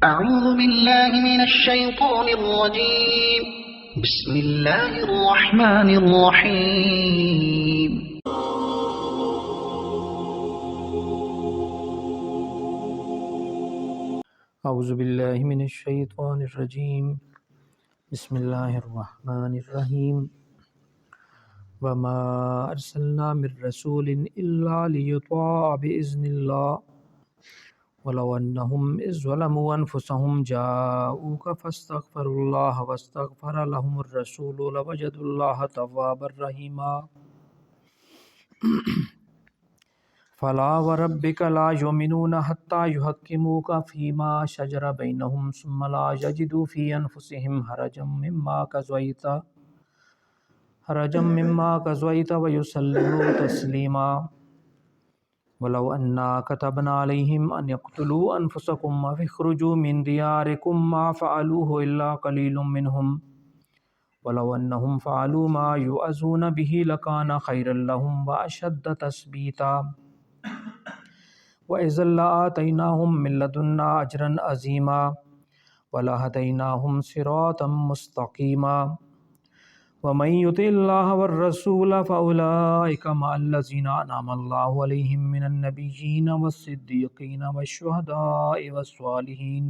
أعوذ بالله من الشيطان الرجيم. بسم الله الرحمن الرحيم. اعوذ باللہ من الشیطان الرجیم. بسم اللہ الرحمن الرحیم. وما ارسلنا من رسول الا لیطاع باذن اللہ ولو انہم اذ ظلموا انفسهم جاءوک فاستغفروا اللہ واستغفر لهم الرسول لوجدوا اللہ توابا رحیما. فلا وربک لا یؤمنون حتی یحکموک فیما شجر بینہم ثم لا یجدوا فی انفسہم حرجا مما قضیت ویسلموا تسلیما. ولو انا كتبنا عليهم ان يقتلوا انفسكم او اخرجوا من دياركم ما فعلوه الا قليل منهم ولو انهم فعلوا ما يوعظون به لكان خيرا لهم واشد تثبيتا واذا لآتيناهم من لدنا اجرا عظيما ولهديناهم صراطا مستقيما. ومن يطع الله والرسول فأولئك مع الذين أنعم الله عليهم من النبيين والصديقين والشهداء والصالحين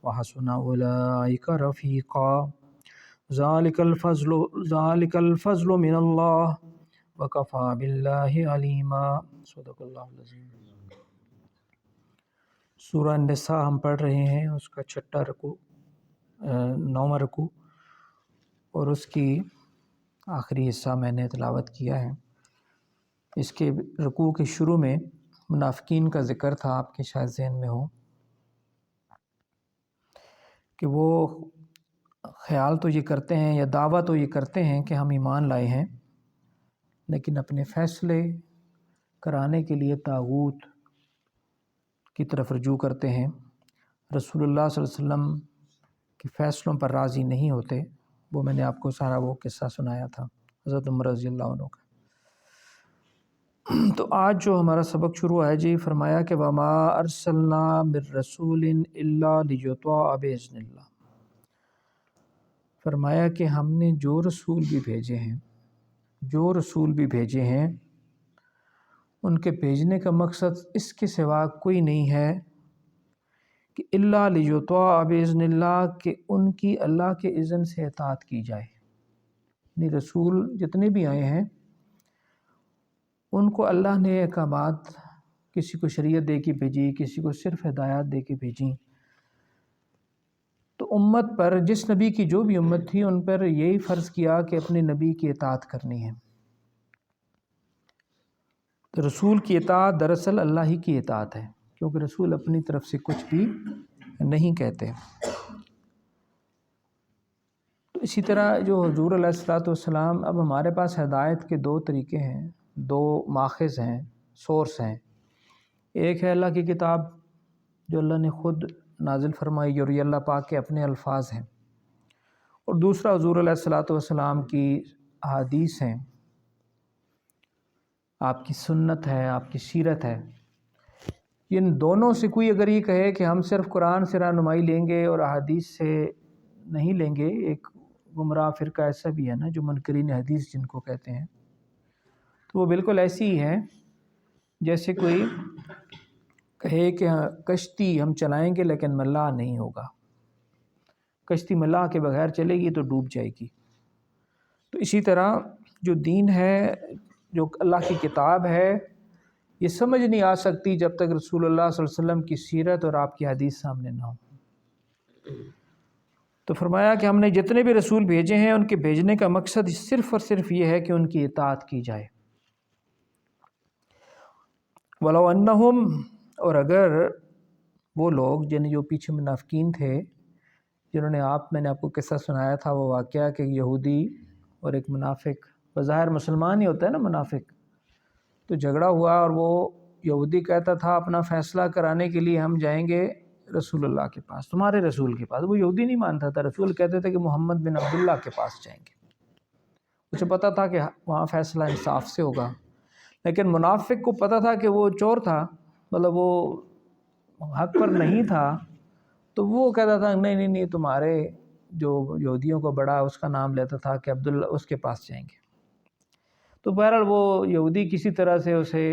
وحسن أولئك رفيقا. ذلك الفضل من الله وكفى بالله عليما. صدق اللہ العظیم. سورہ النساء ہم پڑھ رہے ہیں، اس کا 6واں رکوع 9واں رکوع اور اس کی آخری حصہ میں نے تلاوت کیا ہے. اس کے رکوع کے شروع میں منافقین کا ذکر تھا، آپ کے شاید ذہن میں ہو کہ وہ خیال تو یہ کرتے ہیں یا دعویٰ تو یہ کرتے ہیں کہ ہم ایمان لائے ہیں، لیکن اپنے فیصلے کرانے کے لیے طاغوت کی طرف رجوع کرتے ہیں. رسول اللہ صلی اللہ علیہ وسلم کے فیصلوں پر راضی نہیں ہوتے. وہ میں نے آپ کو سارا وہ قصہ سنایا تھا حضرت عمر رضی اللہ عنہ کا. تو آج جو ہمارا سبق شروع ہے جی، فرمایا کہ وما ارسلنا من رسول الا لیطاع باذن اللہ. فرمایا کہ ہم نے جو رسول بھی بھیجے ہیں ان کے بھیجنے کا مقصد اس کے سوا کوئی نہیں ہے کہ الا لیطاع باذن اللہ، کہ ان کی اللہ کے اذن سے اطاعت کی جائے. یعنی رسول جتنے بھی آئے ہیں ان کو اللہ نے احکامات، کسی کو شریعت دے کے بھیجی، کسی کو صرف ہدایات دے کے بھیجی. تو امت پر، جس نبی کی جو بھی امت تھی، ان پر یہی فرض کیا کہ اپنے نبی کی اطاعت کرنی ہے. تو رسول کی اطاعت دراصل اللہ ہی کی اطاعت ہے، کیونکہ رسول اپنی طرف سے کچھ بھی نہیں کہتے. تو اسی طرح جو حضور علیہ الصلوۃ والسلام، اب ہمارے پاس ہدایت کے 2 طریقے ہیں، 2 ماخذ ہیں، سورس ہیں. ایک ہے اللہ کی کتاب جو اللہ نے خود نازل فرمائی اور یہ اللہ پاک کے اپنے الفاظ ہیں، اور دوسرا حضور علیہ الصلوۃ والسلام کی احادیث ہیں، آپ کی سنت ہے، آپ کی سیرت ہے. ان دونوں سے کوئی اگر یہ کہے کہ ہم صرف قرآن سے رہنمائی لیں گے اور احادیث سے نہیں لیں گے، ایک گمراہ فرقہ ایسا بھی ہے نا جو منکرین حدیث جن کو کہتے ہیں، تو وہ بالکل ایسی ہی ہے جیسے کوئی کہے کہ کشتی ہم چلائیں گے لیکن ملاح نہیں ہوگا. کشتی ملاح کے بغیر چلے گی تو ڈوب جائے گی. تو اسی طرح جو دین ہے، جو اللہ کی کتاب ہے، یہ سمجھ نہیں آ سکتی جب تک رسول اللہ صلی اللہ علیہ وسلم کی سیرت اور آپ کی حدیث سامنے نہ ہو. تو فرمایا کہ ہم نے جتنے بھی رسول بھیجے ہیں ان کے بھیجنے کا مقصد صرف اور صرف یہ ہے کہ ان کی اطاعت کی جائے. ولو انہم، اور اگر وہ لوگ جو پیچھے منافقین تھے، جنہوں نے میں نے آپ کو قصہ سنایا تھا، وہ واقعہ کہ یہودی اور ایک منافق، بظاہر مسلمان ہی ہوتا ہے نا منافق، تو جھگڑا ہوا اور وہ یہودی کہتا تھا اپنا فیصلہ کرانے کے لیے ہم جائیں گے رسول اللہ کے پاس، تمہارے رسول کے پاس. وہ یہودی نہیں مانتا تھا، رسول کہتے تھے کہ محمد بن عبداللہ کے پاس جائیں گے. اسے پتہ تھا کہ وہاں فیصلہ انصاف سے ہوگا. لیکن منافق کو پتہ تھا کہ وہ چور تھا، مطلب وہ حق پر نہیں تھا، تو وہ کہتا تھا نہیں نہیں تمہارے جو یہودیوں کو بڑا اس کا نام لیتا تھا کہ عبداللہ اس کے پاس جائیں گے۔ تو بہرحال وہ یہودی کسی طرح سے اسے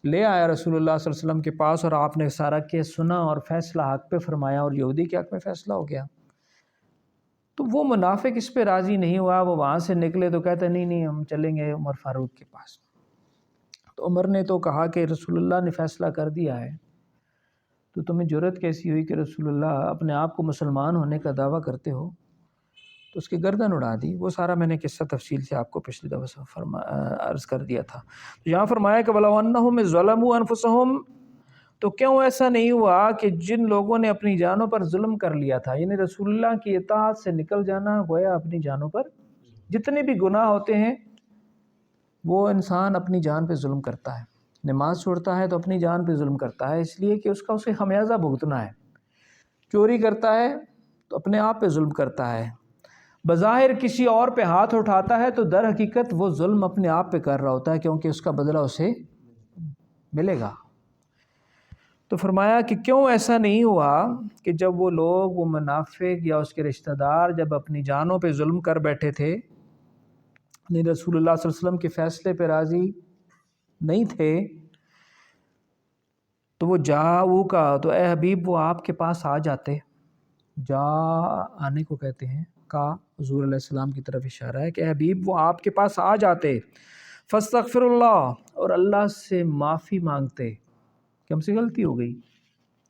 لے آیا رسول اللہ صلی اللہ علیہ وسلم کے پاس، اور آپ نے سارا کیس سنا اور فیصلہ حق پہ فرمایا، اور یہودی کے حق میں فیصلہ ہو گیا۔ تو وہ منافق اس پہ راضی نہیں ہوا، وہ وہاں سے نکلے تو کہتے نہیں ہم چلیں گے عمر فاروق کے پاس۔ تو عمر نے تو کہا کہ رسول اللہ نے فیصلہ کر دیا ہے، تو تمہیں جرأت کیسی ہوئی کہ رسول اللہ اپنے آپ کو مسلمان ہونے کا دعویٰ کرتے ہو؟ تو اس کی گردن اڑا دی۔ وہ سارا میں نے قصہ تفصیل سے آپ کو پچھلی دفعہ عرض کر دیا تھا۔ تو یہاں فرمایا کہ وَلَوْ أَنَّهُمْ ظَلَمُوا أَنفُسَهُمْ، تو کیوں ایسا نہیں ہوا کہ جن لوگوں نے اپنی جانوں پر ظلم کر لیا تھا، یعنی رسول اللہ کی اطاعت سے نکل جانا گویا اپنی جانوں پر، جتنے بھی گناہ ہوتے ہیں وہ انسان اپنی جان پہ ظلم کرتا ہے، نماز چھوڑتا ہے تو اپنی جان پہ ظلم کرتا ہے، اس لیے کہ اس کا اسے خمیازہ بھگتنا ہے۔ چوری کرتا ہے تو اپنے آپ پہ ظلم کرتا ہے، بظاہر کسی اور پہ ہاتھ اٹھاتا ہے تو در حقیقت وہ ظلم اپنے آپ پہ کر رہا ہوتا ہے، کیونکہ اس کا بدلہ اسے ملے گا۔ تو فرمایا کہ کیوں ایسا نہیں ہوا کہ جب وہ لوگ، وہ منافق یا اس کے رشتہ دار جب اپنی جانوں پہ ظلم کر بیٹھے تھے، رسول اللہ صلی اللہ علیہ وسلم کے فیصلے پہ راضی نہیں تھے، تو وہ جاؤ کا، تو اے حبیب وہ آپ کے پاس آ جاتے۔ جا آنے کو کہتے ہیں، کا حضور علیہ السلام کی طرف اشارہ ہے کہ اے حبیب وہ آپ کے پاس آ جاتے، فاستغفر اللہ، اور اللہ سے معافی مانگتے کہ ہم سے غلطی ہو گئی،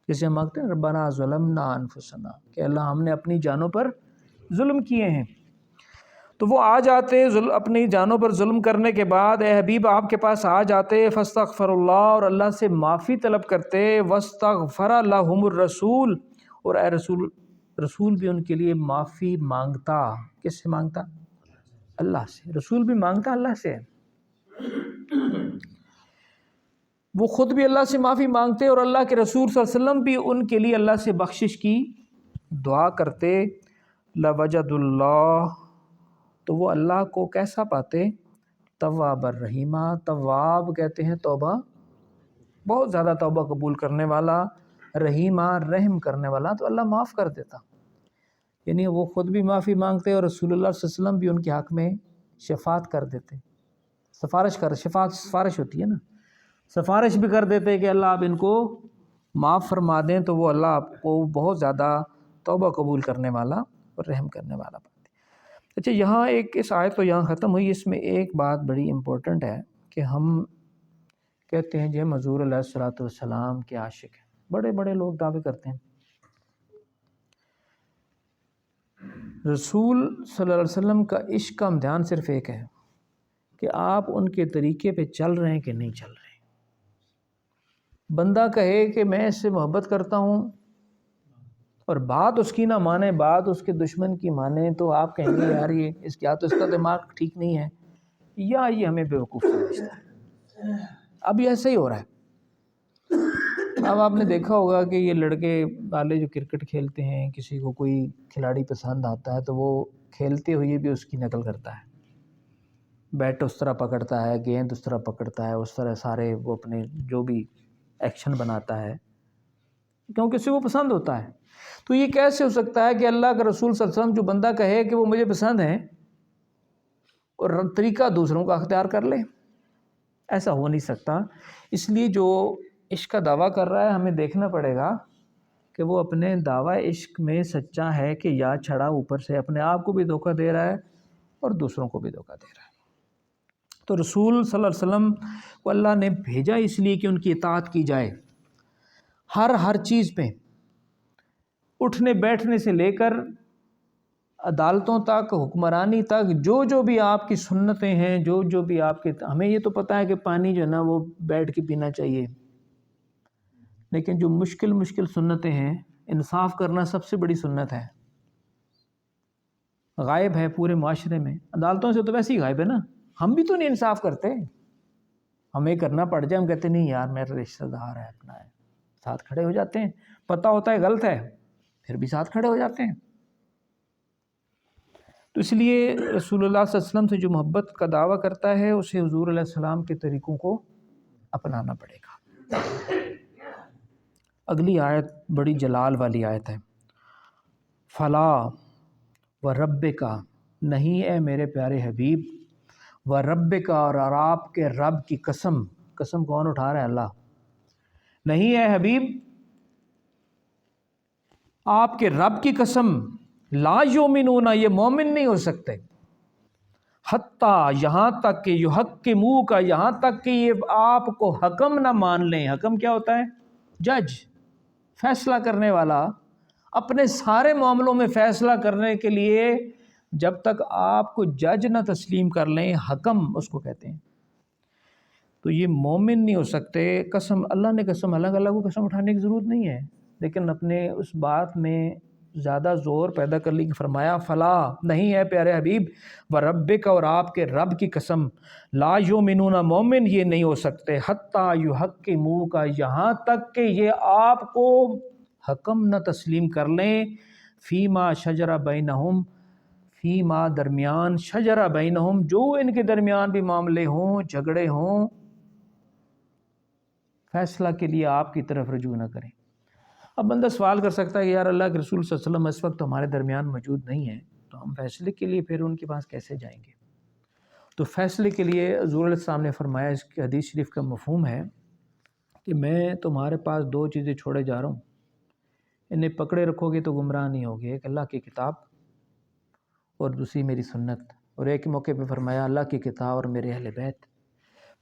جیسے ہم مانگتے ہیں ربنا ظلمنا انفسنا، کہ اللہ ہم نے اپنی جانوں پر ظلم کیے ہیں۔ تو وہ آ جاتے اپنی جانوں پر ظلم کرنے کے بعد، اے حبیب آپ کے پاس آ جاتے، فاستغفر اللہ، اور اللہ سے معافی طلب کرتے، واستغفر لہم الرسول، اور اے رسول بھی ان کے لیے معافی مانگتا۔ کس سے مانگتا؟ اللہ سے۔ رسول بھی مانگتا اللہ سے، وہ خود بھی اللہ سے معافی مانگتے، اور اللہ کے رسول صلی اللہ علیہ وسلم بھی ان کے لیے اللہ سے بخشش کی دعا کرتے۔ لوجد اللہ، تو وہ اللہ کو کیسا پاتے؟ تواب الرحیمہ، تواب کہتے ہیں توبہ، بہت زیادہ توبہ قبول کرنے والا، رحیمہ رحم کرنے والا، تو اللہ معاف کر دیتا۔ یعنی وہ خود بھی معافی مانگتے اور رسول اللہ صلی اللہ علیہ وسلم بھی ان کے حق میں شفاعت کر دیتے، سفارش ہوتی ہے نا، سفارش بھی کر دیتے کہ اللہ آپ ان کو معاف فرما دیں، تو وہ اللہ آپ کو بہت زیادہ توبہ قبول کرنے والا اور رحم کرنے والا بنتے۔ اچھا، یہاں اس آیت تو یہاں ختم ہوئی، اس میں ایک بات بڑی امپورٹنٹ ہے کہ ہم کہتے ہیں جو حضور علیہ الصلوۃ والسلام کے عاشق ہیں، بڑے بڑے لوگ دعوے کرتے ہیں۔ رسول صلی اللہ علیہ وسلم کا عشق کا امتحان صرف ایک ہے کہ آپ ان کے طریقے پہ چل رہے ہیں کہ نہیں چل رہے ہیں۔ بندہ کہے کہ میں اس سے محبت کرتا ہوں اور بات اس کی نہ مانے، بات اس کے دشمن کی مانے، تو آپ کہیں گے یار یہ یا تو اس کا دماغ ٹھیک نہیں ہے یا یہ ہمیں بیوقوف سمجھتا ہے۔ اب یہ ایسا ہی ہو رہا ہے۔ اب آپ نے دیکھا ہوگا کہ یہ لڑکے والے جو کرکٹ کھیلتے ہیں، کسی کو کوئی کھلاڑی پسند آتا ہے تو وہ کھیلتے ہوئے بھی اس کی نقل کرتا ہے، بیٹ اس طرح پکڑتا ہے، گیند اس طرح پکڑتا ہے، اس طرح سارے وہ اپنے جو بھی ایکشن بناتا ہے کیونکہ اسے وہ پسند ہوتا ہے۔ تو یہ کیسے ہو سکتا ہے کہ اللہ کا رسول صلی اللہ علیہ وسلم جو بندہ کہے کہ وہ مجھے پسند ہیں اور طریقہ دوسروں کا اختیار کر لے؟ ایسا ہو نہیں سکتا۔ اس لیے جو عشق کا دعویٰ کر رہا ہے، ہمیں دیکھنا پڑے گا کہ وہ اپنے دعویٰ عشق میں سچا ہے کہ یا چھڑا اوپر سے اپنے آپ کو بھی دھوکہ دے رہا ہے اور دوسروں کو بھی دھوکہ دے رہا ہے۔ تو رسول صلی اللہ علیہ وسلم کو اللہ نے بھیجا اس لیے کہ ان کی اطاعت کی جائے، ہر چیز پہ، اٹھنے بیٹھنے سے لے کر عدالتوں تک، حکمرانی تک، جو بھی آپ کی سنتیں ہیں، جو بھی آپ کے، ہمیں یہ تو پتہ ہے کہ پانی جو ہے نا وہ بیٹھ کے پینا چاہیے، لیکن جو مشکل سنتیں ہیں، انصاف کرنا سب سے بڑی سنت ہے، غائب ہے پورے معاشرے میں، عدالتوں سے تو ویسے ہی غائب ہے نا۔ ہم بھی تو نہیں انصاف کرتے، ہمیں کرنا پڑ جائے، ہم کہتے نہیں یار میرا رشتہ دار ہے، اپنا ہے، ساتھ کھڑے ہو جاتے ہیں، پتہ ہوتا ہے غلط ہے پھر بھی ساتھ کھڑے ہو جاتے ہیں۔ تو اس لیے رسول اللہ صلی اللہ علیہ وسلم سے جو محبت کا دعویٰ کرتا ہے، اسے حضور علیہ السلام کے طریقوں کو اپنانا پڑے گا۔ اگلی آیت بڑی جلال والی آیت ہے۔ فلا و رب کا، نہیں اے میرے پیارے حبیب، و رب کا، اور آپ کے رب کی قسم، قسم کون اٹھا رہا ہے؟ اللہ۔ نہیں اے حبیب، آپ کے رب کی قسم، لا یؤمنون، یہ مومن نہیں ہو سکتے، حتیٰ، یہاں تک کہ یحکمو کا، یہاں تک کہ یہ آپ کو حکم نہ مان لیں۔ حکم کیا ہوتا ہے؟ جج، فیصلہ کرنے والا، اپنے سارے معاملوں میں فیصلہ کرنے کے لیے جب تک آپ کو جج نہ تسلیم کر لیں، حکم اس کو کہتے ہیں، تو یہ مومن نہیں ہو سکتے۔ قسم، اللہ نے قسم، اللہ کو قسم اٹھانے کی ضرورت نہیں ہے، لیکن اپنے اس بات میں زیادہ زور پیدا کر لی کہ فرمایا فلا، نہیں ہے پیارے حبیب، وربک، اور آپ کے رب کی قسم، لا یؤمنون، مومن یہ نہیں ہو سکتے، حتیٰ یحکموک، یہاں تک کہ یہ آپ کو حکم نہ تسلیم کر لیں، فیما شجر بینہم، فیما درمیان، شجر بینہم، جو ان کے درمیان بھی معاملے ہوں، جھگڑے ہوں، فیصلہ کے لیے آپ کی طرف رجوع نہ کریں۔ اب بندہ سوال کر سکتا ہے کہ یار اللہ کے رسول صلی اللہ علیہ وسلم اس وقت ہمارے درمیان موجود نہیں ہیں، تو ہم فیصلے کے لیے پھر ان کے پاس کیسے جائیں گے؟ تو فیصلے کے لیے حضور علیہ السلام نے فرمایا، اس کی حدیث شریف کا مفہوم ہے کہ میں تمہارے پاس دو چیزیں چھوڑے جا رہا ہوں، انہیں پکڑے رکھو گے تو گمراہ نہیں ہوگے، ایک اللہ کی کتاب اور دوسری میری سنت، اور ایک موقع پہ فرمایا اللہ کی کتاب اور میرے اہل بیت۔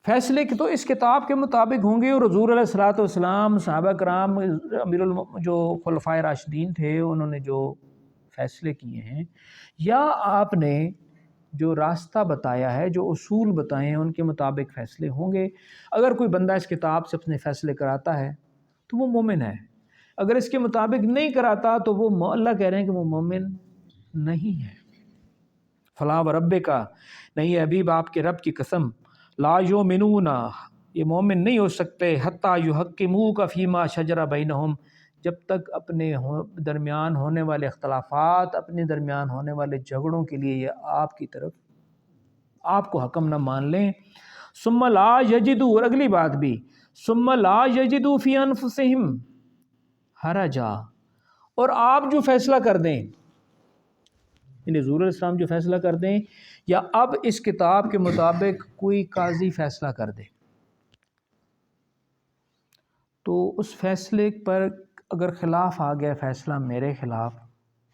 فیصلے تو اس کتاب کے مطابق ہوں گے، اور حضور علیہ الصلوۃ والسلام، صحابہ کرام، جو خلفائے راشدین تھے، انہوں نے جو فیصلے کیے ہیں، یا آپ نے جو راستہ بتایا ہے، جو اصول بتائے ہیں، ان کے مطابق فیصلے ہوں گے۔ اگر کوئی بندہ اس کتاب سے اپنے فیصلے کراتا ہے تو وہ مومن ہے، اگر اس کے مطابق نہیں کراتا تو وہ، اللہ کہہ رہے ہیں کہ وہ مومن نہیں ہے۔ فلا ورب کا، نہیں ہے حبیب، آپ کے رب کی قسم، لا یؤمنون، یہ مومن نہیں ہو سکتے، حتیٰ یحکموک فیما شجر بینہم، جب تک اپنے درمیان ہونے والے اختلافات، اپنے درمیان ہونے والے جھگڑوں کے لیے یہ آپ کی طرف، آپ کو حکم نہ مان لیں، ثم لا یجدوا، اور اگلی بات بھی، ثم لا یجدوا فی انفسہم حرجا، اور آپ جو فیصلہ کر دیں، یعنی حضور علیہ السلام جو فیصلہ کر دیں، یا اب اس کتاب کے مطابق کوئی قاضی فیصلہ کر دے، تو اس فیصلے پر اگر خلاف آ گیا فیصلہ میرے خلاف،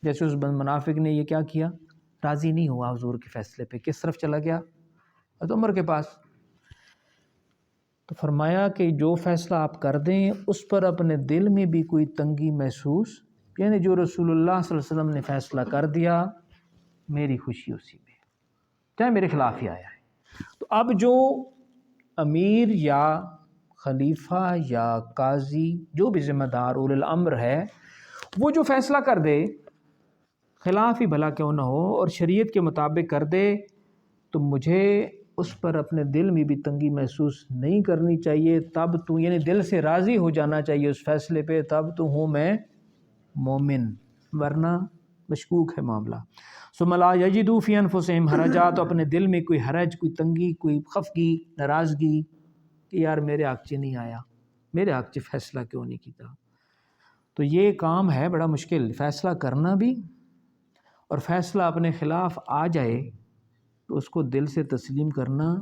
جیسے اس منافق نے یہ کیا کیا، راضی نہیں ہوا حضور کے فیصلے پہ، کس طرف چلا گیا؟ حضرت عمر کے پاس۔ تو فرمایا کہ جو فیصلہ آپ کر دیں اس پر اپنے دل میں بھی کوئی تنگی محسوس، یعنی جو رسول اللہ صلی اللہ علیہ وسلم نے فیصلہ کر دیا، میری خوشی اسی میں، چاہے میرے خلاف ہی آیا ہے۔ تو اب جو امیر یا خلیفہ یا قاضی، جو بھی ذمہ دار اولو الامر ہے، وہ جو فیصلہ کر دے، خلاف ہی بھلا کیوں نہ ہو، اور شریعت کے مطابق کر دے، تو مجھے اس پر اپنے دل میں بھی تنگی محسوس نہیں کرنی چاہیے، تب تو، یعنی دل سے راضی ہو جانا چاہیے اس فیصلے پہ، تب تو ہوں میں مومن، ورنہ مشکوک ہے معاملہ۔ ثم لا یجدوا فی انفسہم حرجا، تو اپنے دل میں کوئی حرج، کوئی تنگی، کوئی خفگی، ناراضگی کہ یار میرے حق چ نہیں آیا، میرے حق چ فیصلہ کیوں نہیں کیتا۔ تو یہ کام ہے بڑا مشکل، فیصلہ کرنا بھی، اور فیصلہ اپنے خلاف آ جائے تو اس کو دل سے تسلیم کرنا،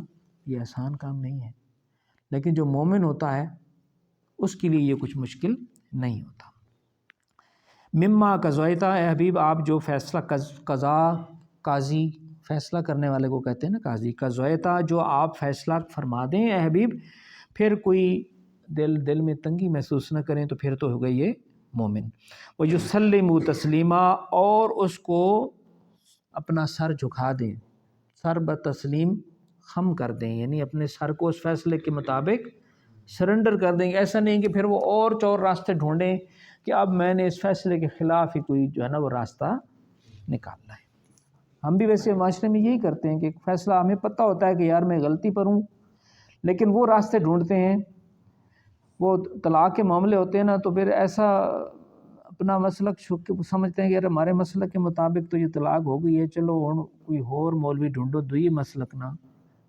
یہ آسان کام نہیں ہے، لیکن جو مومن ہوتا ہے اس کے لیے یہ کچھ مشکل نہیں ہوتا۔ مما قضیتا، اے حبیب آپ جو فیصلہ، قضا، قاضی، فیصلہ کرنے والے کو کہتے ہیں نا قاضی، قضیتا، جو آپ فیصلہ فرما دیں اے حبیب، پھر کوئی دل میں تنگی محسوس نہ کریں، تو پھر تو ہو گئی یہ مومن۔ وَيُسَلِّمُ تسلیما، اور اس کو اپنا سر جھکا دیں، سر بتسلیم خم کر دیں، یعنی اپنے سر کو اس فیصلے کے مطابق سرنڈر کر دیں گے۔ ایسا نہیں کہ پھر وہ اور چور راستے ڈھونڈیں کہ اب میں نے اس فیصلے کے خلاف ہی کوئی جو ہے نا وہ راستہ نکالنا ہے۔ ہم بھی ویسے معاشرے میں یہی کرتے ہیں کہ فیصلہ ہمیں پتہ ہوتا ہے کہ یار میں غلطی پر ہوں، لیکن وہ راستے ڈھونڈتے ہیں، وہ طلاق کے معاملے ہوتے ہیں نا، تو پھر ایسا اپنا مسلک سمجھتے ہیں کہ یار ہمارے مسلک کے مطابق تو یہ طلاق ہو گئی ہے، چلو ہن کوئی اور مولوی ڈھونڈو دوئی مسلک نہ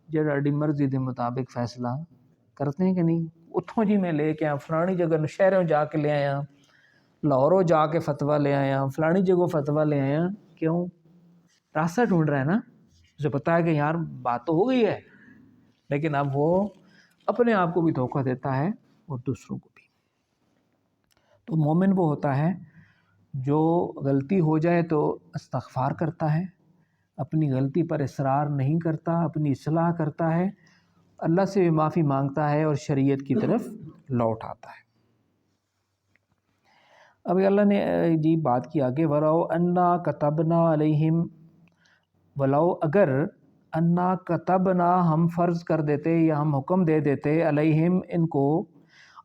جڑی مرضی دے مطابق فیصلہ کرتے ہیں کہ نہیں، اتھوں جی میں لے کے آیا فلانی جگہ شہروں جا کے لے آیا، لاہوروں جا کے فتویٰ لے آیا، فلانی جگہ فتویٰ لے آیا، کیوں؟ راستہ ڈھونڈ رہا ہے نا، اسے پتہ ہے کہ یار بات تو ہو گئی ہے، لیکن اب وہ اپنے آپ کو بھی دھوکہ دیتا ہے اور دوسروں کو بھی۔ تو مومن وہ ہوتا ہے جو غلطی ہو جائے تو استغفار کرتا ہے، اپنی غلطی پر اصرار نہیں کرتا، اپنی اصلاح کرتا ہے، اللہ سے بھی معافی مانگتا ہے اور شریعت کی طرف لوٹ آتا ہے۔ اب اللہ نے جی بات کی آگے، وَلَوْ أَنَّا كَتَبْنَا عَلَيْهِمْ، ولو اگر انا کتبنا ہم فرض کر دیتے یا ہم حکم دے دیتے علیہم ان کو،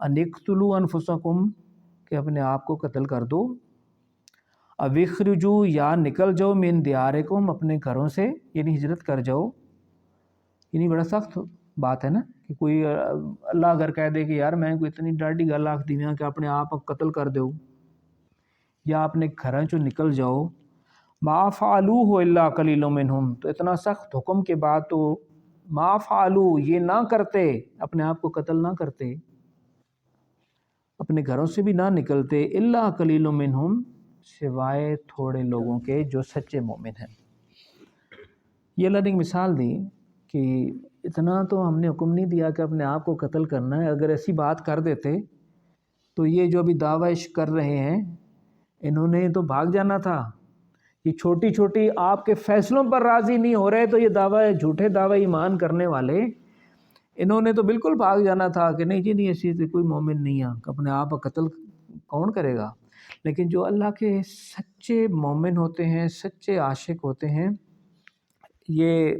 ان اقتلوا انفسکم کہ اپنے آپ کو قتل کر دو، او اخرجوا یا نکل جاؤ من دیارکم اپنے گھروں سے، یعنی ہجرت کر جاؤ، یعنی بڑا سخت بات ہے نا کہ کوئی اللہ اگر کہہ دے کہ یار میں کوئی اتنی ڈاڈی گل آکھ دیواں کہ اپنے آپ قتل کر دو یا اپنے گھراں چوں نکل جاؤ، ما فعلوہ الا قلیل منہم، تو اتنا سخت حکم کے بعد تو ما فعلوہ یہ نہ کرتے، اپنے آپ کو قتل نہ کرتے، اپنے گھروں سے بھی نہ نکلتے، الا قلیل منہم سوائے تھوڑے لوگوں کے جو سچے مومن ہیں۔ یہ اللہ نے ایک مثال دی کہ اتنا تو ہم نے حکم نہیں دیا کہ اپنے آپ کو قتل کرنا ہے، اگر ایسی بات کر دیتے تو یہ جو ابھی دعوی عشق کر رہے ہیں انہوں نے تو بھاگ جانا تھا، یہ چھوٹی چھوٹی آپ کے فیصلوں پر راضی نہیں ہو رہے تو یہ دعوی جھوٹے دعوی ایمان کرنے والے انہوں نے تو بالکل بھاگ جانا تھا کہ نہیں جی نہیں ایسی کوئی مومن نہیں ہے، اپنے آپ قتل کون کرے گا۔ لیکن جو اللہ کے سچے مومن ہوتے ہیں، سچے عاشق ہوتے ہیں، یہ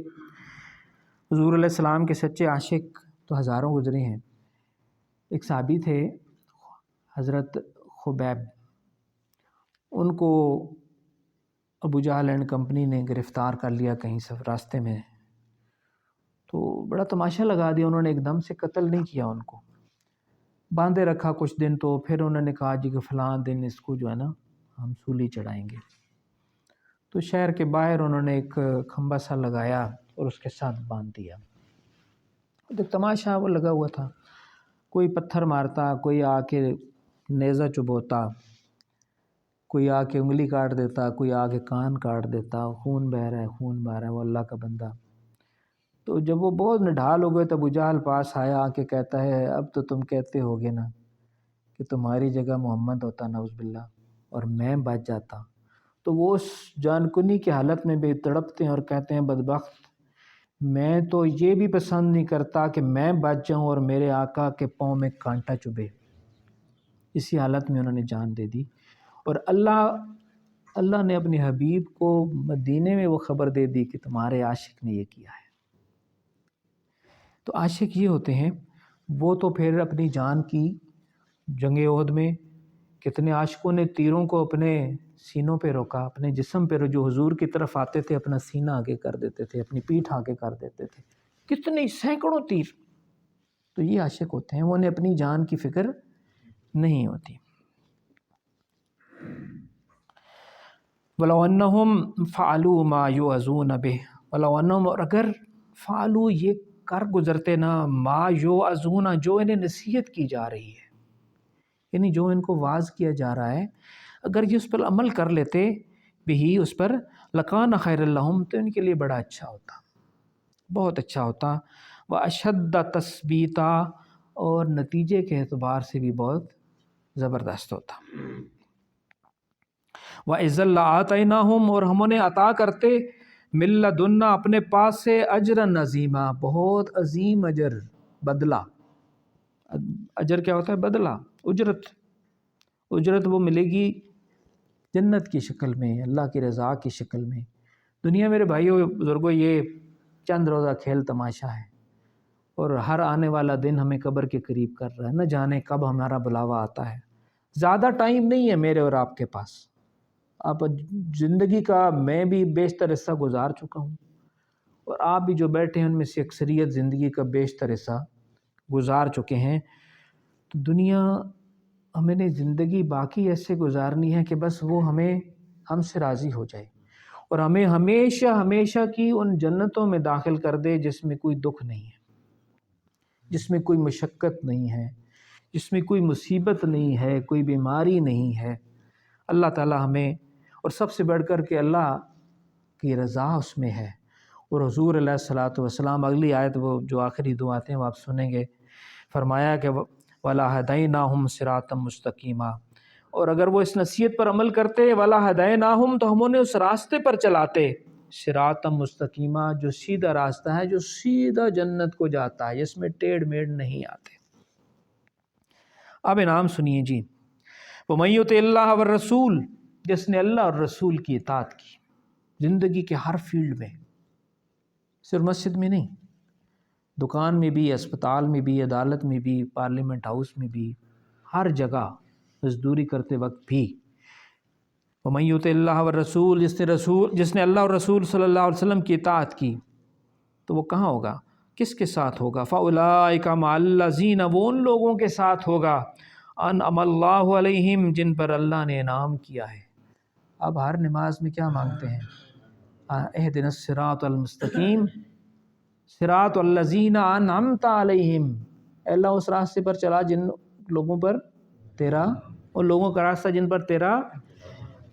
حضور علیہ السلام کے سچے عاشق تو ہزاروں گزرے ہیں۔ ایک صحابی تھے حضرت خبیب، ان کو ابو جہل اینڈ کمپنی نے گرفتار کر لیا کہیں سے راستے میں، تو بڑا تماشا لگا دیا، انہوں نے ایک دم سے قتل نہیں کیا، ان کو باندھے رکھا کچھ دن، تو پھر انہوں نے کہا جی کہ فلاں دن اس کو جو ہے نا ہم سولی چڑھائیں گے، تو شہر کے باہر انہوں نے ایک کھمبا سا لگایا اور اس کے ساتھ باندھ دیا، تو تماشا وہ لگا ہوا تھا، کوئی پتھر مارتا، کوئی آ کے نیزہ چبوتا، کوئی آ کے انگلی کاٹ دیتا، کوئی آ کے کان کاٹ دیتا، خون بہہ رہا ہے خون بہہ رہا ہے، وہ اللہ کا بندہ۔ تو جب وہ بہت نڈھال ہو گئے تو ابو جہل پاس آیا، آ کے کہتا ہے اب تو تم کہتے ہوگے نا کہ تمہاری جگہ محمد ہوتا نعوذ باللہ اور میں بچ جاتا، تو وہ اس جان کنی کی حالت میں بھی تڑپتے ہیں اور کہتے ہیں بدبخت، میں تو یہ بھی پسند نہیں کرتا کہ میں بچ جاؤں اور میرے آقا کے پاؤں میں کانٹا چبھے۔ اسی حالت میں انہوں نے جان دے دی، اور اللہ نے اپنے حبیب کو مدینے میں وہ خبر دے دی کہ تمہارے عاشق نے یہ کیا ہے۔ تو عاشق یہ ہوتے ہیں، وہ تو پھر اپنی جان کی جنگ احد میں کتنے عاشقوں نے تیروں کو اپنے سینوں پہ روکا، اپنے جسم پہ، جو حضور کی طرف آتے تھے اپنا سینہ آگے کر دیتے تھے، اپنی پیٹھ آگے کر دیتے تھے، کتنے سینکڑوں تیر۔ تو یہ عاشق ہوتے ہیں، وہ انہیں اپنی جان کی فکر نہیں ہوتی۔ وَلَوْ أَنَّهُمْ فَعَلُوا مَا يُوعَظُونَ بِهِ، وَلَوْ أَنَّهُمْ، اور اگر فعلوا یہ کر گزرتے نا، ما یوعظون جو انہیں نصیحت کی جا رہی ہے، یعنی جو ان کو واعظ کیا جا رہا ہے، اگر یہ اس پر عمل کر لیتے بھی اس پر، لَكَانَ خَيْرًا لَهُمْ تو ان کے لیے بڑا اچھا ہوتا، بہت اچھا ہوتا، وَأَشَدَّ تَثْبِيتًا اور نتیجے کے اعتبار سے بھی بہت زبردست ہوتا۔ وَإِذًا لَآتَيْنَاهُمْ اور ہم انہیں عطا کرتے مِن لَدُنَّا اپنے پاس سے اجرًا عظیما بہت عظیم اجر، بدلہ۔ اجر کیا ہوتا ہے؟ بدلہ، اجرت۔ اجرت وہ ملے گی جنت کی شکل میں، اللہ کی رضا کی شکل میں۔ دنیا میرے بھائیوں بزرگوں یہ چند روزہ کھیل تماشا ہے، اور ہر آنے والا دن ہمیں قبر کے قریب کر رہا ہے، نہ جانے کب ہمارا بلاوا آتا ہے۔ زیادہ ٹائم نہیں ہے میرے اور آپ کے پاس، آپ زندگی کا میں بھی بیشتر حصہ گزار چکا ہوں، اور آپ بھی جو بیٹھے ہیں ان میں سے اکثریت زندگی کا بیشتر حصہ گزار چکے ہیں۔ تو دنیا ہمیں نے زندگی باقی ایسے گزارنی ہے کہ بس وہ ہم سے راضی ہو جائے، اور ہمیں ہمیشہ ہمیشہ کی ان جنتوں میں داخل کر دے جس میں کوئی دکھ نہیں ہے، جس میں کوئی مشقت نہیں ہے، جس میں کوئی مصیبت نہیں ہے، کوئی بیماری نہیں ہے، اللہ تعالیٰ ہمیں، اور سب سے بڑھ کر کے اللہ کی رضا اس میں ہے۔ اور حضور علیہ الصلاۃ والسلام اگلی آیت وہ جو آخری دو آیتیں وہ آپ سنیں گے، فرمایا کہ وَلَا هَدَيْنَاهُمْ صِرَاطًا مُسْتَقِيمًا، اور اگر وہ اس نصیحت پر عمل کرتے وَلَا هَدَيْنَاهُمْ تو ہم انہیں اس راستے پر چلاتے، صِرَاطًا مُسْتَقِيمًا جو سیدھا راستہ ہے، جو سیدھا جنت کو جاتا ہے، جس میں ٹیڑھ میڑھ نہیں آتے۔ اب انعام سنیے جی، وَمَن يُطِعِ اللَّهَ وَالرَّسُولَ، جس نے اللہ اور رسول کی اطاعت کی زندگی کے ہر فیلڈ میں، صرف مسجد میں نہیں، دکان میں بھی، اسپتال میں بھی، عدالت میں بھی، پارلیمنٹ ہاؤس میں بھی، ہر جگہ مزدوری کرتے وقت بھی۔ وَمَن يُطِعِ اللَّهَ وَالرَّسُولَ، جس نے اللہ اور رسول صلی اللہ علیہ وسلم کی اطاعت کی تو وہ کہاں ہوگا، کس کے ساتھ ہوگا؟ فَأُولَٰئِكَ مَعَ الَّذِينَ، وہ ان لوگوں کے ساتھ ہوگا أَنْعَمَ اللَّهُ عَلَيْهِمْ جن پر اللہ نے انعام کیا ہے۔ اب ہر نماز میں کیا مانگتے ہیں؟ اهدنا الصراط المستقیم صراط الذین انعمت علیہم، اے اللہ اس راستے پر چلا جن لوگوں پر تیرا، اور لوگوں کا راستہ جن پر تیرا۔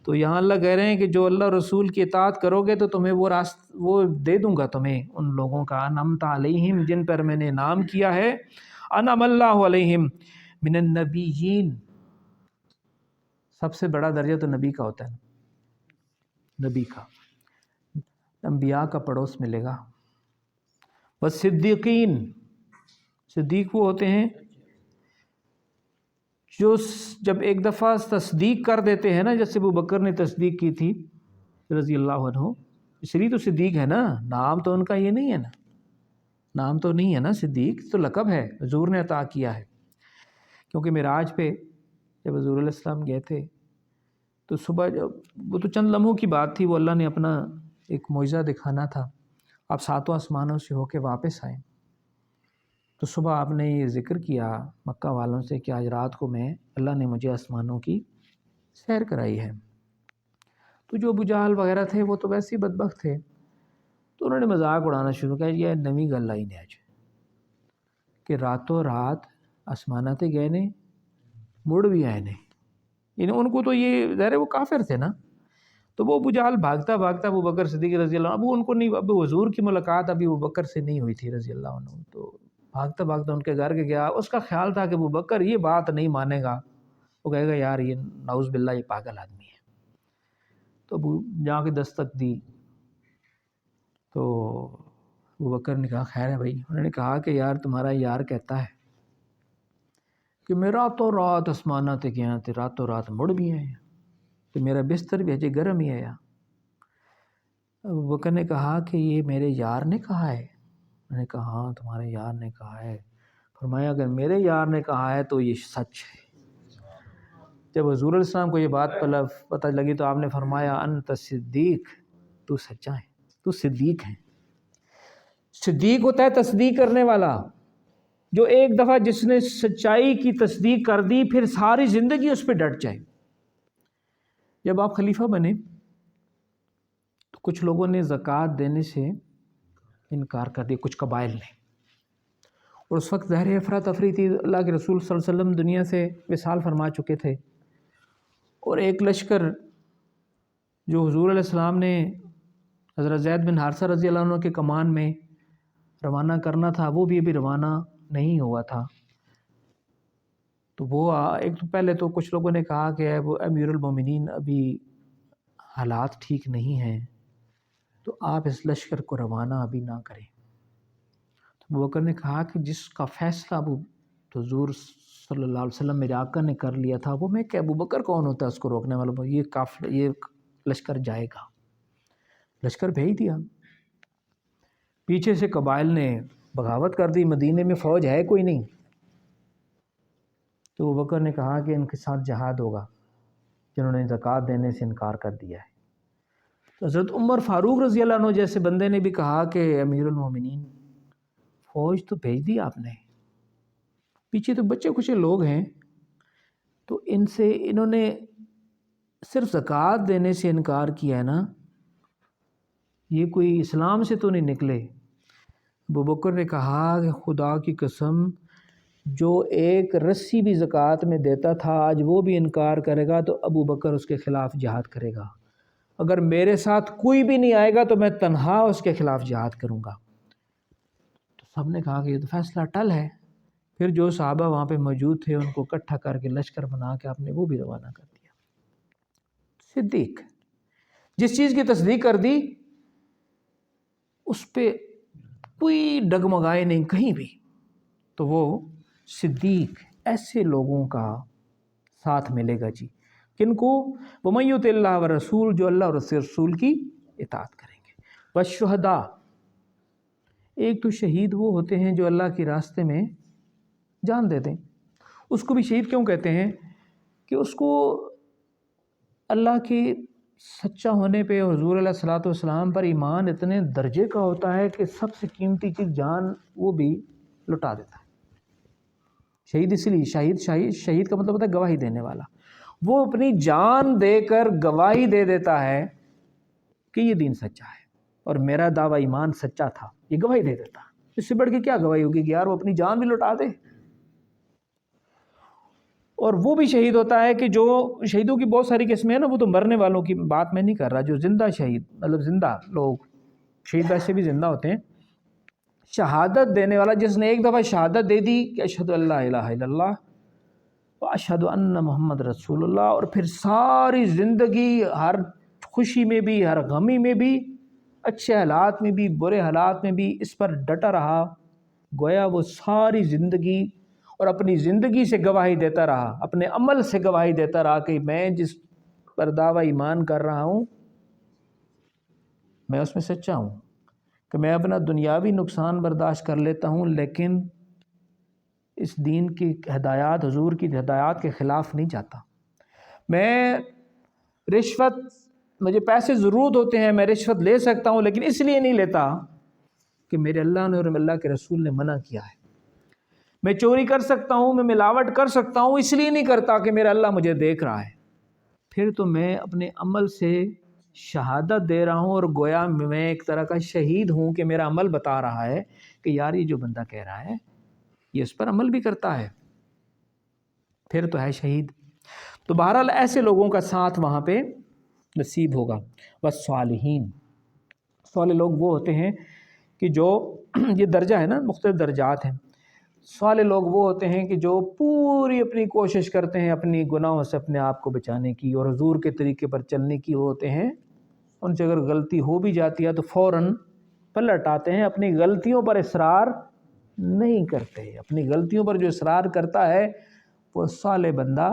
تو یہاں اللہ کہہ رہے ہیں کہ جو اللہ رسول کی اطاعت کرو گے تو تمہیں وہ دے دوں گا تمہیں ان لوگوں کا، انعمت علیہم جن پر میں نے انعام کیا ہے، انعم اللہ علیہم من النبیین، سب سے بڑا درجہ تو نبی کا ہوتا ہے، نبی کا، انبیاء کا پڑوس ملے گا۔ والصدیقین، صدیق وہ ہوتے ہیں جو جب ایک دفعہ تصدیق کر دیتے ہیں نا، جیسے ابو بکر نے تصدیق کی تھی رضی اللہ عنہ، اس لیے تو صدیق ہے نا، نام تو ان کا یہ نہیں ہے نا، نام تو نہیں ہے نا، صدیق تو لقب ہے، حضور نے عطا کیا ہے۔ کیونکہ معراج پہ جب حضور علیہ السلام گئے تھے تو صبح وہ تو چند لمحوں کی بات تھی، وہ اللہ نے اپنا ایک معجزہ دکھانا تھا، آپ ساتوں آسمانوں سے ہو کے واپس آئیں تو صبح آپ نے یہ ذکر کیا مکہ والوں سے کہ آج رات کو اللہ نے مجھے آسمانوں کی سیر کرائی ہے۔ تو جو ابو جہل وغیرہ تھے وہ تو ویسے ہی بدبخت تھے، تو انہوں نے مذاق اڑانا شروع کیا، یہ نویں گل آئی نے آج کہ راتوں رات آسمانہ تے گئے نے مڑ بھی آئے نے، یعنی ان کو تو یہ ظاہر وہ کافر تھے نا، تو وہ ابو جہل بھاگتا بھاگتا ابو بکر صدیق رضی اللہ عنہ، ابو ان کو نہیں، ابو حضور کی ملاقات ابھی ابو بکر سے نہیں ہوئی تھی رضی اللہ عنہ، تو بھاگتا بھاگتا ان کے گھر کے گیا، اس کا خیال تھا کہ ابو بکر یہ بات نہیں مانے گا، وہ کہے گا یار یہ نعوذ باللہ یہ پاگل آدمی ہے۔ تو ابو جا کے دستک دی تو ابو بکر نے کہا خیر ہے بھائی، انہوں نے کہا کہ یار تمہارا یار کہتا ہے کہ میں راتوں رات آسمانہ تے گیا تے راتوں رات مڑ بھی آیا، تو میرا بستر بھی اجے گرم ہی آیا۔ ابو بکر نے کہا کہ یہ میرے یار نے کہا ہے؟ انہوں نے کہا ہاں تمہارے یار نے کہا ہے۔ فرمایا اگر میرے یار نے کہا ہے تو یہ سچ ہے۔ جب حضور علیہ السلام کو یہ بات پتہ لگی تو آپ نے فرمایا انت صدیق، تو سچا ہے، تو صدیق ہے۔ صدیق ہوتا ہے تصدیق کرنے والا، جو ایک دفعہ جس نے سچائی کی تصدیق کر دی پھر ساری زندگی اس پہ ڈٹ جائے۔ جب آپ خلیفہ بنے تو کچھ لوگوں نے زکوٰۃ دینے سے انکار کر دیا، کچھ قبائل نے، اور اس وقت ظاہر افراتفری تھی، اللہ کے رسول صلی اللہ علیہ وسلم دنیا سے وصال فرما چکے تھے، اور ایک لشکر جو حضور علیہ السلام نے حضرت زید بن حارثہ رضی اللہ عنہ کے کمان میں روانہ کرنا تھا وہ بھی ابھی روانہ نہیں ہوا تھا۔ تو وہ ایک تو پہلے تو کچھ لوگوں نے کہا کہ وہ امیر المومنین ابھی حالات ٹھیک نہیں ہیں تو آپ اس لشکر کو روانہ ابھی نہ کریں۔ تو ابو بکر نے کہا کہ جس کا فیصلہ حضور صلی اللہ علیہ وسلم میرے آقا نے کر لیا تھا وہ میں کہ ابو بکر کون ہوتا ہے اس کو روکنے والا، یہ لشکر جائے گا۔ لشکر بھیج دیا، پیچھے سے قبائل نے بغاوت کر دی، مدینے میں فوج ہے کوئی نہیں، تو ابو بکر نے کہا کہ ان کے ساتھ جہاد ہوگا جنہوں نے زکوٰۃ دینے سے انکار کر دیا ہے۔ تو حضرت عمر فاروق رضی اللہ عنہ جیسے بندے نے بھی کہا کہ امیر المومنین فوج تو بھیج دی آپ نے، پیچھے تو بچے کچے لوگ ہیں، تو انہوں نے صرف زکوٰۃ دینے سے انکار کیا ہے نا، یہ کوئی اسلام سے تو نہیں نکلے۔ ابو بکر نے کہا کہ خدا کی قسم جو ایک رسی بھی زکوٰۃ میں دیتا تھا آج وہ بھی انکار کرے گا تو ابو بکر اس کے خلاف جہاد کرے گا، اگر میرے ساتھ کوئی بھی نہیں آئے گا تو میں تنہا اس کے خلاف جہاد کروں گا۔ تو سب نے کہا کہ یہ تو فیصلہ ٹل ہے۔ پھر جو صحابہ وہاں پہ موجود تھے ان کو اکٹھا کر کے لشکر بنا کے آپ نے وہ بھی روانہ کر دیا۔ صدیق جس چیز کی تصدیق کر دی اس پہ کوئی ڈگمگائے نہیں کہیں بھی، تو وہ صدیق ایسے لوگوں کا ساتھ ملے گا جی، کن کو؟ وَمَن يُطِعِ اللَّهَ وَالرَّسُولَ، جو اللہ اور اس کے رسول کی اطاعت کریں گے۔ والشہداء، ایک تو شہید وہ ہوتے ہیں جو اللہ کے راستے میں جان دے دیں۔ اس کو بھی شہید کیوں کہتے ہیں؟ کہ اس کو اللہ کے سچا ہونے پہ حضور علیہ الصلوۃ والسلام پر ایمان اتنے درجے کا ہوتا ہے کہ سب سے قیمتی چیز جان وہ بھی لٹا دیتا ہے۔ شہید اس لیے شہید کا مطلب ہوتا ہے گواہی دینے والا، وہ اپنی جان دے کر گواہی دے دیتا ہے کہ یہ دین سچا ہے اور میرا دعویٰ ایمان سچا تھا، یہ گواہی دے دیتا۔ اس سے بڑھ کے کیا گواہی ہوگی کہ یار وہ اپنی جان بھی لٹا دے۔ اور وہ بھی شہید ہوتا ہے کہ جو شہیدوں کی بہت ساری قسمیں ہیں نا، وہ تو مرنے والوں کی بات میں نہیں کر رہا، جو زندہ شہید مطلب زندہ لوگ، شہید ویسے بھی زندہ ہوتے ہیں، شہادت دینے والا جس نے ایک دفعہ شہادت دے دی کہ اشہد ان لا الہ الا اللہ و اشہد ان محمد رسول اللہ، اور پھر ساری زندگی ہر خوشی میں بھی ہر غمی میں بھی اچھے حالات میں بھی برے حالات میں بھی اس پر ڈٹا رہا، گویا وہ ساری زندگی اور اپنی زندگی سے گواہی دیتا رہا، اپنے عمل سے گواہی دیتا رہا کہ میں جس پر دعویٰ ایمان کر رہا ہوں میں اس میں سچا ہوں، کہ میں اپنا دنیاوی نقصان برداشت کر لیتا ہوں لیکن اس دین کی ہدایات، حضور کی ہدایات کے خلاف نہیں جاتا۔ میں رشوت، مجھے پیسے ضرورت ہوتے ہیں، میں رشوت لے سکتا ہوں لیکن اس لیے نہیں لیتا کہ میرے اللہ نے اور اللہ کے رسول نے منع کیا ہے۔ میں چوری کر سکتا ہوں، میں ملاوٹ کر سکتا ہوں، اس لیے نہیں کرتا کہ میرا اللہ مجھے دیکھ رہا ہے۔ پھر تو میں اپنے عمل سے شہادت دے رہا ہوں اور گویا میں ایک طرح کا شہید ہوں کہ میرا عمل بتا رہا ہے کہ یار یہ جو بندہ کہہ رہا ہے یہ اس پر عمل بھی کرتا ہے، پھر تو ہے شہید۔ تو بہرحال ایسے لوگوں کا ساتھ وہاں پہ نصیب ہوگا۔ والصالحین، صالح لوگ وہ ہوتے ہیں کہ جو یہ درجہ ہے نا، مختلف درجات ہیں۔ صالح لوگ وہ ہوتے ہیں کہ جو پوری اپنی کوشش کرتے ہیں اپنی گناہوں سے اپنے آپ کو بچانے کی اور حضور کے طریقے پر چلنے کی، وہ ہوتے ہیں ان سے اگر غلطی ہو بھی جاتی ہے تو فوراً پلٹ آتے ہیں، اپنی غلطیوں پر اصرار نہیں کرتے۔ اپنی غلطیوں پر جو اصرار کرتا ہے وہ صالح بندہ۔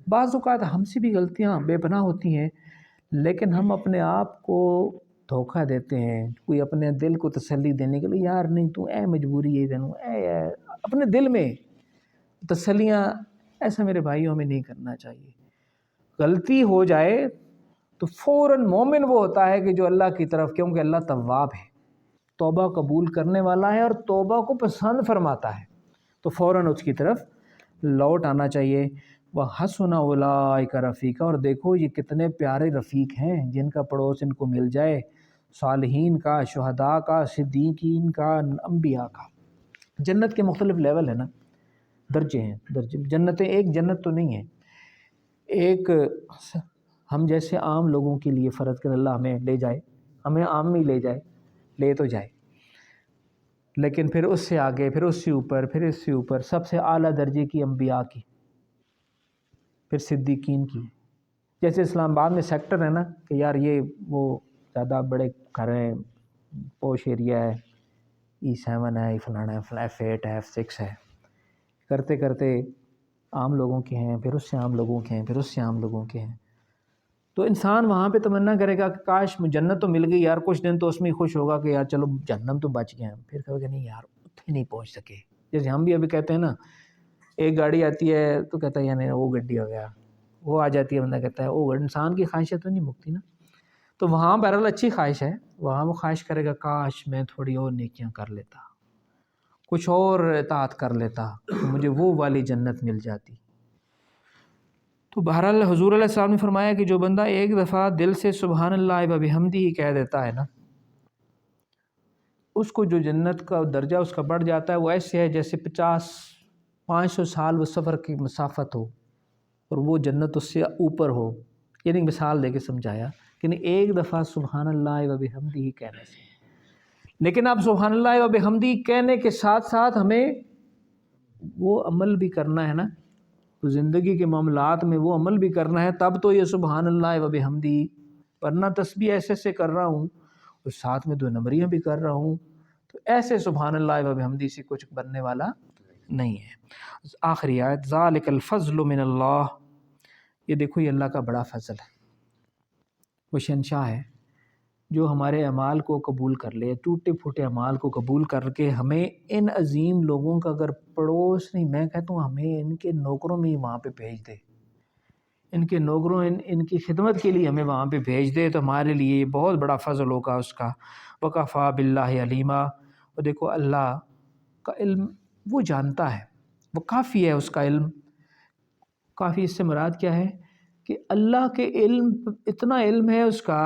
بعض اوقات ہم سے بھی غلطیاں بے پناہ ہوتی ہیں لیکن ہم اپنے آپ کو دھوکہ دیتے ہیں، کوئی اپنے دل کو تسلی دینے کے لیے یار نہیں تو مجبوری ہے تینوں اپنے دل میں تسلیاں، ایسا میرے بھائیوں میں نہیں کرنا چاہیے۔ غلطی ہو جائے تو فوراً مومن وہ ہوتا ہے کہ جو اللہ کی طرف، کیونکہ اللہ تواب ہے، توبہ قبول کرنے والا ہے اور توبہ کو پسند فرماتا ہے، تو فوراً اس کی طرف لوٹ آنا چاہیے۔ وَحَسُنَ أُولَٰئِكَ رَفِيقًا، اور دیکھو یہ کتنے پیارے رفیق ہیں جن کا پڑوس ان کو مل جائے، صالحین کا، شہداء کا، صدیقین کا، انبیاء کا۔ جنت کے مختلف لیول ہیں نا، درجے ہیں، درجے جنتیں ایک جنت تو نہیں ہے، ایک ہم جیسے عام لوگوں کے لیے فرض کر اللہ ہمیں لے جائے، ہمیں عام میں لے جائے، لے تو جائے، لیکن پھر اس سے آگے، پھر اس سے اوپر، پھر اس سے اوپر، سب سے اعلیٰ درجے کی انبیاء کی، پھر صدیقین کی۔ جیسے اسلام آباد میں سیکٹر ہے نا کہ یار یہ وہ زیادہ بڑے گھر ہیں، پوش ایریا ہے، E7 ہے، فلانا ہے، F8 ہے، F6 ہے، کرتے کرتے عام لوگوں کے ہیں، پھر اس سے عام لوگوں کے ہیں، پھر اس سے عام لوگوں کے ہیں، تو انسان وہاں پہ تمنا کرے گا کہ کاش جنت تو مل گئی یار، کچھ دن تو اس میں خوش ہوگا کہ یار چلو جہنم تو بچ گئے ہیں، پھر کہے گا نہیں یار اتنے نہیں پہنچ سکے۔ جیسے ہم بھی ابھی کہتے ہیں نا، ایک گاڑی آتی ہے تو کہتا ہے یعنی وہ گڈی ہو گیا، وہ آ جاتی ہے بندہ کہتا ہے وہ، انسان کی خواہشیں تو نہیں مکتی نا، تو وہاں بہرحال اچھی خواہش ہے، وہاں وہ خواہش کرے گا کاش میں تھوڑی اور نیکیاں کر لیتا، کچھ اور اطاعت کر لیتا تو مجھے وہ والی جنت مل جاتی۔ تو بہرحال حضور علیہ السلام نے فرمایا کہ جو بندہ ایک دفعہ دل سے سبحان اللہ و بحمدہ کہہ دیتا ہے نا، اس کو جو جنت کا درجہ اس کا بڑھ جاتا ہے، وہ ایسے ہے جیسے 50 500 سال وہ سفر کی مسافت ہو اور وہ جنت اس سے اوپر ہو، یعنی مثال دے کے سمجھایا کہ نہیں ایک دفعہ سبحان اللہ و بحمدہ کہنے سے، لیکن اب سبحان اللہ و بحمدہ کہنے کے ساتھ ساتھ ہمیں وہ عمل بھی کرنا ہے نا، تو زندگی کے معاملات میں وہ عمل بھی کرنا ہے، تب تو یہ سبحان اللہ و بحمدہ، ورنہ تسبیح ایسے ایسے کر رہا ہوں اور ساتھ میں 2 نمبریاں بھی کر رہا ہوں، تو ایسے سبحان اللہ و بحمدہ سے کچھ بننے والا نہیں ہے۔ آخری آیت، ذالک الفضل من اللہ، یہ دیکھو یہ اللہ کا بڑا فضل ہے، وہ شہنشاہ ہے جو ہمارے اعمال کو قبول کر لے، ٹوٹے پھوٹے اعمال کو قبول کر کے ہمیں ان عظیم لوگوں کا اگر پڑوس نہیں، میں کہتا ہوں ہمیں ان کے نوکروں میں ہی وہاں پہ بھیج دے، ان کے نوکروں ان کی خدمت کے لیے ہمیں وہاں پہ بھیج دے، تو ہمارے لیے بہت بڑا فضل ہوگا اس کا۔ وکفیٰ باللہ علیما، اور دیکھو اللہ کا علم وہ جانتا ہے، وہ کافی ہے اس کا علم۔ کافی اس سے مراد کیا ہے کہ اللہ کے علم، اتنا علم ہے اس کا،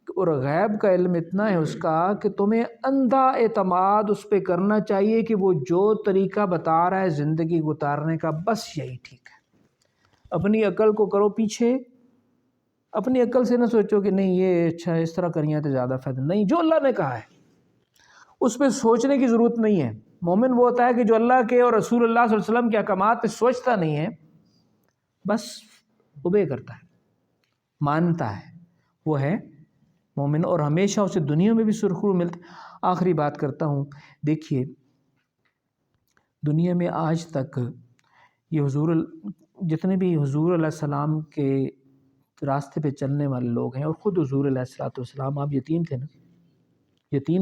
اور غیب کا علم اتنا ہے اس کا کہ تمہیں اندھا اعتماد اس پہ کرنا چاہیے کہ وہ جو طریقہ بتا رہا ہے زندگی گزارنے کا بس یہی ٹھیک ہے۔ اپنی عقل کو کرو پیچھے، اپنی عقل سے نہ سوچو کہ نہیں یہ اچھا اس طرح کریے تو زیادہ فائدہ، نہیں، جو اللہ نے کہا ہے اس پہ سوچنے کی ضرورت نہیں ہے۔ مومن وہ ہوتا ہے کہ جو اللہ کے اور رسول اللہ صلی اللہ علیہ وسلم کے احکامات پہ سوچتا نہیں ہے، بس اوبے کرتا ہے، مانتا ہے، وہ ہے مومن، اور ہمیشہ اسے دنیا میں بھی سرخرو ملتی۔ آخری بات کرتا ہوں، دیکھیے دنیا میں آج تک یہ جتنے بھی حضور علیہ السلام کے راستے پہ چلنے والے لوگ ہیں، اور خود حضور علیہ السلام آپ یتیم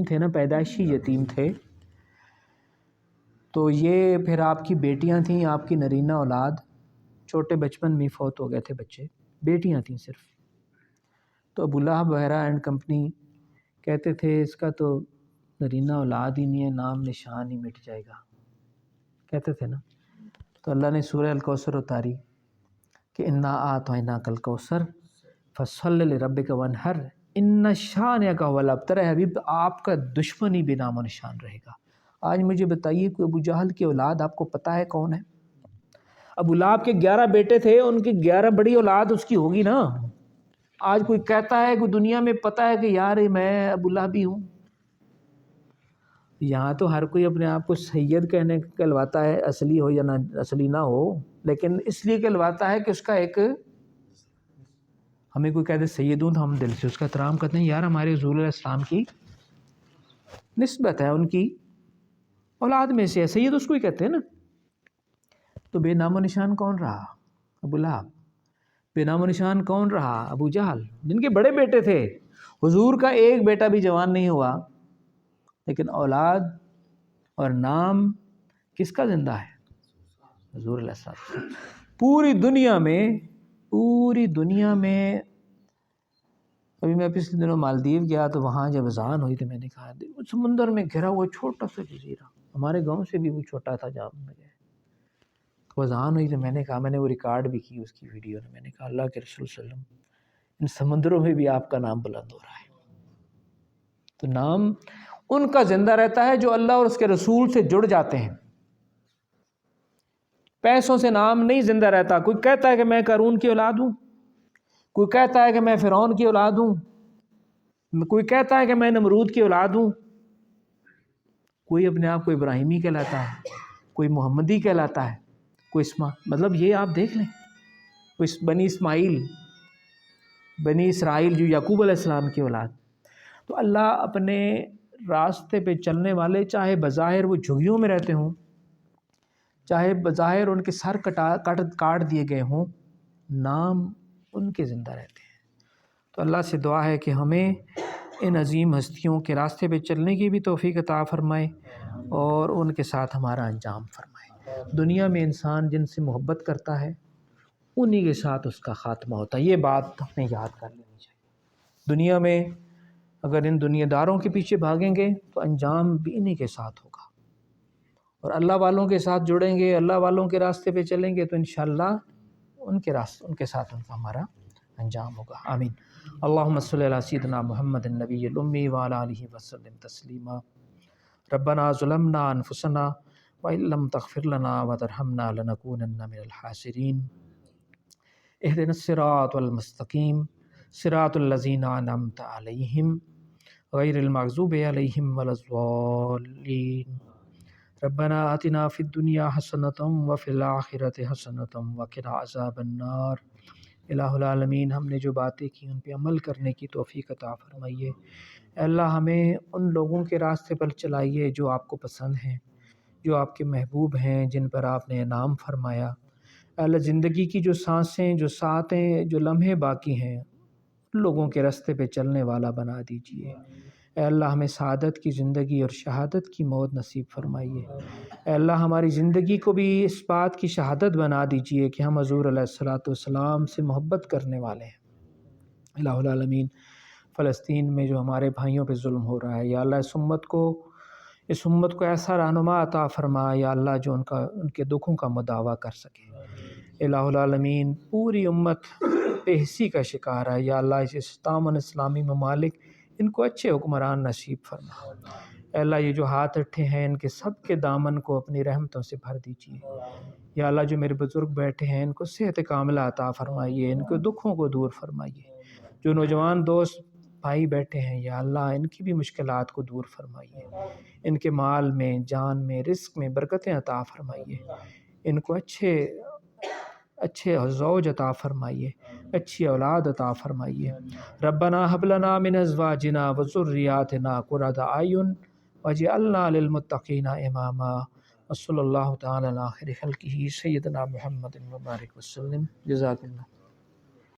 تھے نا، پیدائشی یتیم تھے، تو یہ پھر آپ کی بیٹیاں تھیں، آپ کی نرینہ اولاد، چھوٹے بچپن میں فوت ہو گئے تھے بچے، بیٹیاں تھیں صرف، تو ابو لہب وغیرہ اینڈ کمپنی کہتے تھے اس کا تو نرینہ اولاد ہی نہیں ہے، نام نشان ہی مٹ جائے گا، کہتے تھے نا۔ تو اللہ نے سورہ الکوثر اتاری کہ انا اعطیناک الکوثر فصلی لربک وانحر ان شانئک هو الابتر، حبیب آپ کا دشمن ہی بے نام و نشان رہے گا۔ آج مجھے بتائیے کوئی ابو جہل کی اولاد آپ کو پتہ ہے کون ہے؟ ابو لہب کے 11 بیٹے تھے، ان کی 11 بڑی اولاد اس کی ہوگی نا۔ آج کوئی کہتا ہے، کوئی دنیا میں پتہ ہے کہ یار میں ابو لہبی ہوں؟ یہاں تو ہر کوئی اپنے آپ کو سید کہنے کہلواتا ہے، اصلی ہو یا نہ اصلی نہ ہو، لیکن اس لیے کہلواتا ہے کہ اس کا ایک، ہمیں کوئی کہتے سید ہوں تو ہم دل سے اس کا احترام کرتے ہیں، یار ہمارے حضور علیہ السلام کی نسبت ہے، ان کی اولاد میں سے ہے، سید اس کو ہی کہتے ہیں نا۔ تو بے نام و نشان کون رہا؟ ابو لہب۔ بے نام و نشان کون رہا؟ ابو جہل، جن کے بڑے بیٹے تھے، حضور کا ایک بیٹا بھی جوان نہیں ہوا، لیکن اولاد اور نام کس کا زندہ ہے؟ حضور علیہ السلام۔ پوری دنیا میں ابھی میں پچھلے دنوں مالدیو گیا تو وہاں جب اذان ہوئی تو میں نے کہا سمندر میں گھرا ہوا چھوٹا سا جزیرہ، ہمارے گاؤں سے بھی وہ چھوٹا تھا جہاں میں گئے، تو اذان ہوئی تو میں نے کہا، میں نے وہ ریکارڈ بھی کی اس کی ویڈیو میں نے کہا اللہ کے رسول صلی اللہ علیہ وسلم ان سمندروں میں بھی آپ کا نام بلند ہو رہا ہے۔ تو نام ان کا زندہ رہتا ہے جو اللہ اور اس کے رسول سے جڑ جاتے ہیں، پیسوں سے نام نہیں زندہ رہتا۔ کوئی کہتا ہے کہ میں قارون کی اولاد ہوں، کوئی کہتا ہے کہ میں فرعون کی اولاد ہوں، کوئی کہتا ہے کہ میں نمرود کی اولاد ہوں، کوئی اپنے آپ کو ابراہیمی کہلاتا ہے، کوئی محمدی کہلاتا ہے، کوئی مطلب یہ آپ دیکھ لیں، کوئی بنی اسرائیل جو یعقوب علیہ السلام کی اولاد۔ تو اللہ اپنے راستے پہ چلنے والے، چاہے بظاہر وہ جھگیوں میں رہتے ہوں، چاہے بظاہر ان کے سر کاٹ دیے گئے ہوں، نام ان کے زندہ رہتے ہیں۔ تو اللہ سے دعا ہے کہ ہمیں ان عظیم ہستیوں کے راستے پہ چلنے کی بھی توفیق عطا فرمائے اور ان کے ساتھ ہمارا انجام فرمائے۔ دنیا میں انسان جن سے محبت کرتا ہے انہی کے ساتھ اس کا خاتمہ ہوتا ہے، یہ بات ہمیں یاد کر لینی چاہیے۔ دنیا میں اگر ان دنیا داروں کے پیچھے بھاگیں گے تو انجام بھی انہی کے ساتھ ہوگا، اور اللہ والوں کے ساتھ جڑیں گے، اللہ والوں کے راستے پہ چلیں گے تو انشاءاللہ ان کے ساتھ ان کا ہمارا انجام ہوگا۔ آمین۔ اللہم صلی علی سیدنا محمد النبی الامی وعلی آلہ وسلم تسلیما۔ ربنا ظلمنا انفسنا وَإِن لَّمْ تَغْفِرْ لَنَا وَتَرْحَمْنَا لَنَكُونَنَّ مِنَ الْخَاسِرِينَ اهدنا الصراط المستقيم صراط الذين أنعمت عليهم غير المغضوب عليهم ولا الضالين ربنا آتنا في الدنيا حسنة وفي الآخرة حسنة وقنا عذاب النار۔ الہ العالمین، ہم نے جو باتیں کی ان پہ عمل کرنے کی توفیق عطا فرمائیے۔ اے اللہ ہمیں ان لوگوں کے راستے پر چلائیے جو آپ کو پسند ہیں، جو آپ کے محبوب ہیں، جن پر آپ نے انعام فرمایا۔ اے اللہ زندگی کی جو سانسیں، جو ساعتیں، جو لمحے باقی ہیں، ان لوگوں کے راستے پہ چلنے والا بنا دیجئے۔ اے اللہ ہمیں سعادت کی زندگی اور شہادت کی موت نصیب فرمائیے۔ اے اللہ ہماری زندگی کو بھی اس بات کی شہادت بنا دیجئے کہ ہم حضور علیہ الصلوۃ والسلام سے محبت کرنے والے ہیں۔ الہ العالمین، فلسطین میں جو ہمارے بھائیوں پہ ظلم ہو رہا ہے، یا اللہ اس امت کو ایسا رہنما عطا فرما یا اللہ جو ان کے دکھوں کا مداوع کر سکے۔ الہ العالمین، پوری امت بے حسی کا شکار ہے، یا اللہ اس تامن اسلامی ممالک ان کو اچھے حکمران نصیب فرما۔ اے اللہ یہ جو ہاتھ اٹھے ہیں ان کے سب کے دامن کو اپنی رحمتوں سے بھر دیجیے۔ یا اللہ جو میرے بزرگ بیٹھے ہیں ان کو صحت کاملہ عطا فرمائیے، ان کے دکھوں کو دور فرمائیے۔ جو نوجوان دوست بھائی بیٹھے ہیں یا اللہ ان کی بھی مشکلات کو دور فرمائیے، ان کے مال میں، جان میں، رزق میں برکتیں عطا فرمائیے، ان کو اچھے زوج عطا فرمائیے، اچھی اولاد عطا فرمائیے۔ ربنا هب لنا من ازواجنا وذرياتنا قرة اعین واجعلنا للمتقین اماما۔ وصلی اللہ تعالی علی خیر خلقہ سیدنا محمد وبارک وسلم۔ جزاک اللہ۔